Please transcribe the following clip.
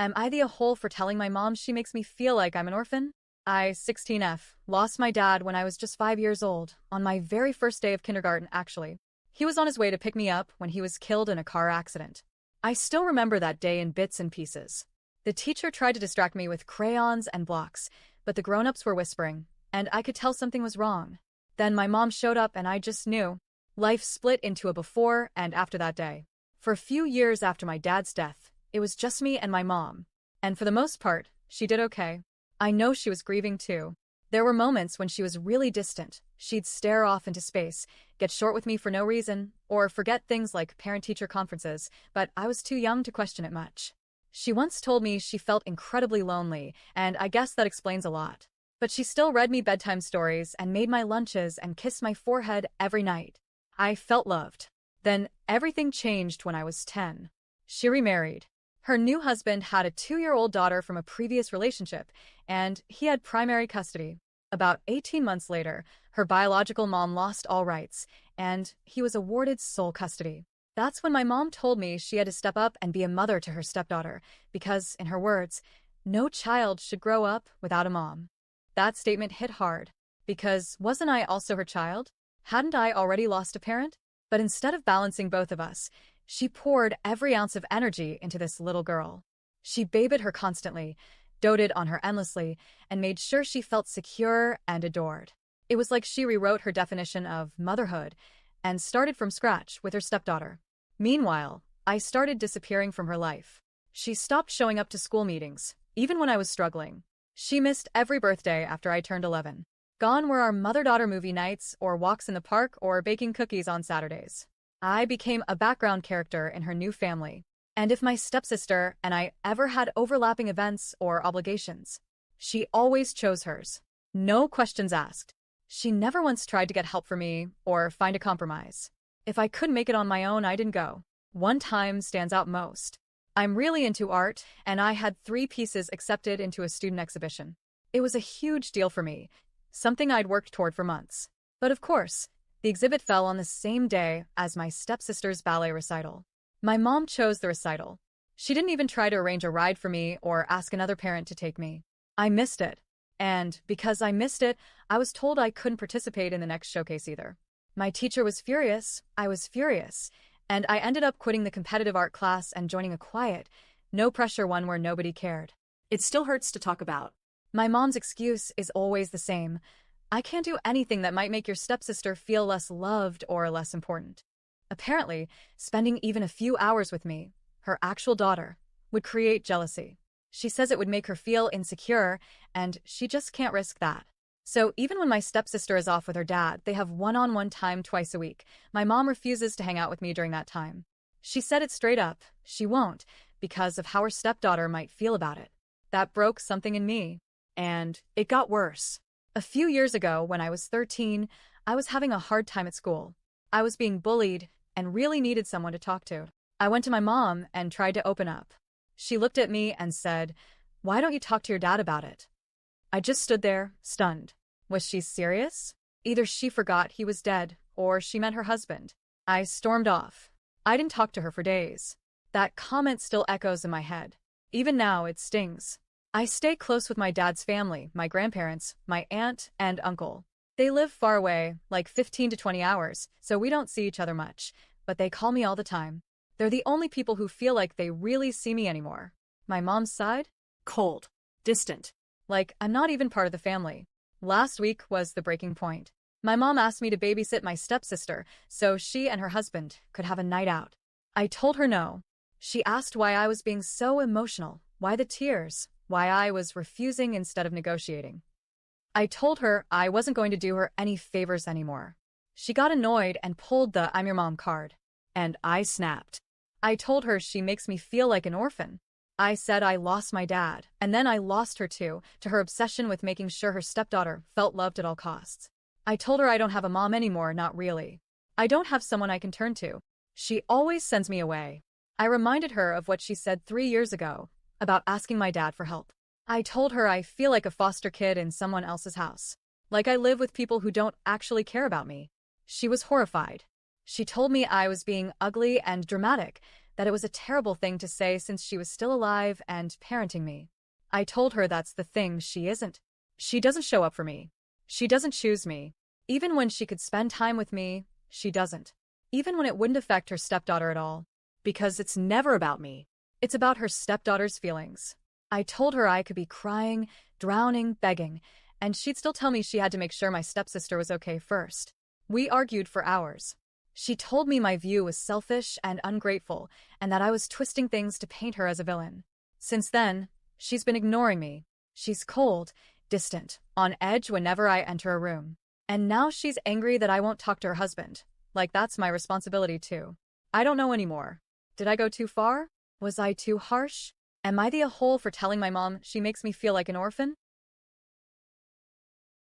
Am I the a-hole for telling my mom she makes me feel like I'm an orphan? I, 16F, lost my dad when I was just 5 years old, on my very first day of kindergarten, actually. He was on his way to pick me up when he was killed in a car accident. I still remember that day in bits and pieces. The teacher tried to distract me with crayons and blocks, but the grown-ups were whispering, and I could tell something was wrong. Then my mom showed up and I just knew. Life split into a before and after that day. For a few years after my dad's death, it was just me and my mom. And for the most part, she did okay. I know she was grieving too. There were moments when she was really distant. She'd stare off into space, get short with me for no reason, or forget things like parent-teacher conferences, but I was too young to question it much. She once told me she felt incredibly lonely, and I guess that explains a lot. But she still read me bedtime stories and made my lunches and kissed my forehead every night. I felt loved. Then everything changed when I was 10. She remarried. Her new husband had a 2-year-old daughter from a previous relationship, and he had primary custody. About 18 months later, her biological mom lost all rights, and he was awarded sole custody. That's when my mom told me she had to step up and be a mother to her stepdaughter, because, in her words, no child should grow up without a mom. That statement hit hard, because wasn't I also her child? Hadn't I already lost a parent? But instead of balancing both of us, she poured every ounce of energy into this little girl. She babied her constantly, doted on her endlessly, and made sure she felt secure and adored. It was like she rewrote her definition of motherhood and started from scratch with her stepdaughter. Meanwhile, I started disappearing from her life. She stopped showing up to school meetings, even when I was struggling. She missed every birthday after I turned 11. Gone were our mother-daughter movie nights or walks in the park or baking cookies on Saturdays. I became a background character in her new family. And if my stepsister and I ever had overlapping events or obligations, she always chose hers. No questions asked. She never once tried to get help for me or find a compromise. If I couldn't make it on my own, I didn't go. One time stands out most. I'm really into art, and I had 3 pieces accepted into a student exhibition. It was a huge deal for me, something I'd worked toward for months. But of course, the exhibit fell on the same day as my stepsister's ballet recital. My mom chose the recital. She didn't even try to arrange a ride for me or ask another parent to take me. I missed it. And because I missed it, I was told I couldn't participate in the next showcase either. My teacher was furious, I was furious, and I ended up quitting the competitive art class and joining a quiet, no-pressure one where nobody cared. It still hurts to talk about. My mom's excuse is always the same. I can't do anything that might make your stepsister feel less loved or less important. Apparently, spending even a few hours with me, her actual daughter, would create jealousy. She says it would make her feel insecure, and she just can't risk that. So even when my stepsister is off with her dad, they have one-on-one time twice a week. My mom refuses to hang out with me during that time. She said it straight up, she won't, because of how her stepdaughter might feel about it. That broke something in me. And it got worse. A few years ago, when I was 13, I was having a hard time at school. I was being bullied and really needed someone to talk to. I went to my mom and tried to open up. She looked at me and said, "Why don't you talk to your dad about it?" I just stood there, stunned. Was she serious? Either she forgot he was dead, or she meant her husband. I stormed off. I didn't talk to her for days. That comment still echoes in my head. Even now, it stings. I stay close with my dad's family, my grandparents, my aunt, and uncle. They live far away, like 15 to 20 hours, so we don't see each other much, but they call me all the time. They're the only people who feel like they really see me anymore. My mom's side? Cold. Distant. Like I'm not even part of the family. Last week was the breaking point. My mom asked me to babysit my stepsister so she and her husband could have a night out. I told her no. She asked why I was being so emotional, why the tears, why I was refusing instead of negotiating. I told her I wasn't going to do her any favors anymore. She got annoyed and pulled the "I'm your mom" card. And I snapped. I told her she makes me feel like an orphan. I said I lost my dad, and then I lost her too, to her obsession with making sure her stepdaughter felt loved at all costs. I told her I don't have a mom anymore, not really. I don't have someone I can turn to. She always sends me away. I reminded her of what she said 3 years ago, about asking my dad for help. I told her I feel like a foster kid in someone else's house. Like I live with people who don't actually care about me. She was horrified. She told me I was being ugly and dramatic, that it was a terrible thing to say since she was still alive and parenting me. I told her that's the thing, she isn't. She doesn't show up for me. She doesn't choose me. Even when she could spend time with me, she doesn't. Even when it wouldn't affect her stepdaughter at all. Because it's never about me. It's about her stepdaughter's feelings. I told her I could be crying, drowning, begging, and she'd still tell me she had to make sure my stepsister was okay first. We argued for hours. She told me my view was selfish and ungrateful, and that I was twisting things to paint her as a villain. Since then, she's been ignoring me. She's cold, distant, on edge whenever I enter a room. And now she's angry that I won't talk to her husband. Like that's my responsibility too. I don't know anymore. Did I go too far? Was I too harsh? Am I the a-hole for telling my mom she makes me feel like an orphan?